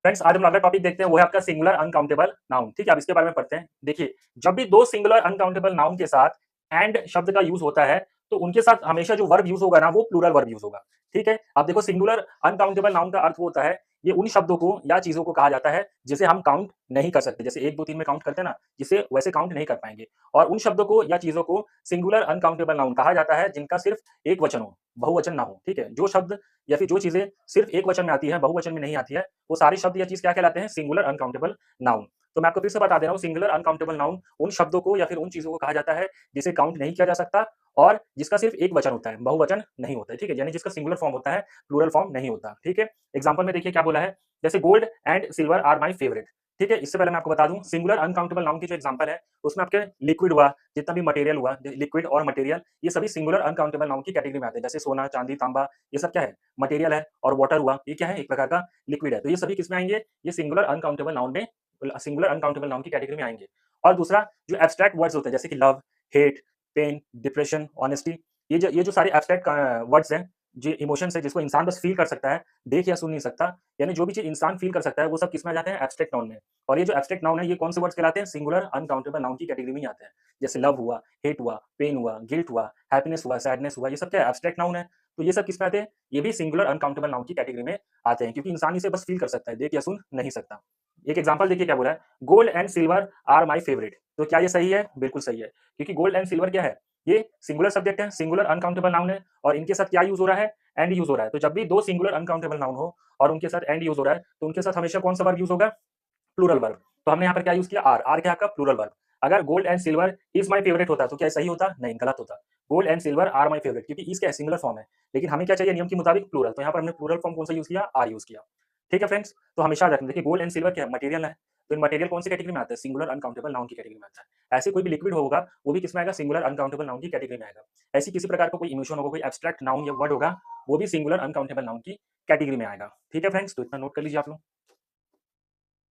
Friends आज हम अगला टॉपिक देखते हैं, वो है आपका सिंगुलर अनकाउंटेबल नाउन। ठीक है, अब इसके बारे में पढ़ते हैं। देखिए, जब भी दो सिंगुलर अनकाउंटेबल नाउन के साथ एंड शब्द का यूज होता है, तो उनके साथ हमेशा जो वर्ब यूज होगा ना, वो प्लूरल वर्ब यूज होगा। ठीक है, अब देखो सिंगुलर अनकाउंटेबल नाउन का अर्थ वो होता है, ये उन शब्दों को या चीजों को कहा जाता है जिसे हम काउंट नहीं कर सकते, जैसे 1 2 3 में काउंट करते हैं ना, जिसे वैसे काउंट नहीं कर पाएंगे। और उन शब्दों को या चीजों को सिंगुलर अनकाउंटेबल नाउन कहा जाता है जिनका सिर्फ एक वचन हो, बहुवचन ना हो। ठीक है, जो शब्द या फिर जो चीजें सिर्फ एक वचन में आती है, बहुवचन में नहीं आती है, वो सारे शब्द या चीज क्या कहलाते हैं? Singular uncountable noun. तो मैं आपको फिर से बता दे रहा हूँ, सिंगुलर अनकाउंटेबल नाउन उन शब्दों को या फिर उन चीजों को कहा जाता है जिसे काउंट नहीं किया जा सकता और जिसका सिर्फ एक वचन होता है, बहुवचन नहीं होता है। ठीक है, यानी जिसका सिंगुलर फॉर्म होता है, प्लूरल फॉर्म नहीं होता। ठीक है, एग्जाम्पल में देखिए क्या बोला है, जैसे gold and silver are my favourite. ठीक है, इससे पहले मैं आपको बता दूं, सिंगुलर अनकाउंटेबल नाउन की जो एग्जांपल है, उसमें आपके लिक्विड हुआ, जितना भी मटेरियल हुआ, लिक्विड और मटेरियल, ये सभी सिंगुलर अनकाउंटेबल नाउन की कैटेगरी में आते हैं। जैसे सोना, चांदी, तांबा, ये सब क्या है? मटेरियल है। और वाटर हुआ, ये क्या है? एक प्रकार का लिक्विड है। तो ये सभी किसमें आएंगे? ये सिंगुलर अनकाउंटेबल नाउन में, सिंगुलर अनकाउंटेबल नाउन की कैटेगरी में आएंगे। और दूसरा, जो एब्स्ट्रैक्ट वर्ड्स होते हैं, जैसे कि love, hate, pain, depression, honesty, ये जो सारे एब्स्ट्रैक्ट वर्ड्स हैं, जो इमोशंस है, जिसको इंसान बस फील कर सकता है, देख या सुन नहीं सकता, यानी जो भी चीज इंसान फील कर सकता है, वो सब किसमें आ जाते हैं? एब्स्ट्रैक्ट नाउन में। और ये जो एब्स्ट्रैक्ट नाउन है, ये कौन से वर्ड्स कहलाते हैं? सिंगुलर अनकाउंटेबल नाउन की कैटेगरी में ही आते हैं। जैसे लव हुआ, हेट हुआ, पेन हुआ, गिल्ट हुआ, हैप्पीनेस हुआ, सैडनेस हुआ, ये सब क्या है? एब्स्ट्रैक्ट नाउन है। तो ये सब किसमें आते हैं? ये भी सिंगुलर अनकाउंटेबल नाउन की कैटेगरी में आते हैं, क्योंकि इंसान इसे बस फील कर सकता है, देख या सुन नहीं सकता। एक एग्जांपल देखिए क्या बोला है, gold and silver are my favourite. तो क्या ये सही है? बिल्कुल सही है, क्योंकि गोल्ड एंड सिल्वर क्या है? ये सिंगुलर सब्जेक्ट है, सिंगुलर अनकाउंटेबल नाउन है, और इनके साथ क्या यूज हो रहा है? एंड यूज हो रहा है। तो जब भी दो सिंगुलर अनकाउंटेबल नाउन हो और उनके साथ एंड यूज हो रहा है, तो उनके साथ हमेशा कौन सा वर्ब यूज होगा? Plural verb. तो हमने यहाँ पर क्या यूज किया? आर। आर क्या है आपका? Plural verb. अगर gold and silver is my favourite होता तो क्या सही होता? नहीं, गलत होता। Gold and silver are my favourite, क्योंकि इज क्या है? सिंगुलर फॉर्म है। लेकिन हमें क्या चाहिए नियम के मुताबिक? प्लूरल। तो यहाँ पर हमने प्लूरल फॉर्म कौन सा यूज किया? आर यूज किया। ठीक है फ्रेंड्स, तो हमेशा याद रखना, देखिए गोल्ड एंड सिल्वर क्या है? मटेरियल है। तो इन मटेरियल कौन सी कैटेगरी में आता है? सिंगुलर अनकाउंटेबल नाउन की कैटेगरी में आता है। ऐसे कोई भी लिक्विड होगा, वो भी किसमें आएगा? सिंगुलर अनकाउंटेबल नाउन की कैटेगरी में आएगा। ऐसी किसी प्रकार का कोई इमोशन होगा, कोई एब्स्ट्रैक्ट नाउन या वर्ड होगा, वो भी सिंगुलर अनकाउंटेबल नाउन की कैटेगरी में आएगा। ठीक है फ्रेंड्स, तो इतना नोट कर लीजिए आप लोग।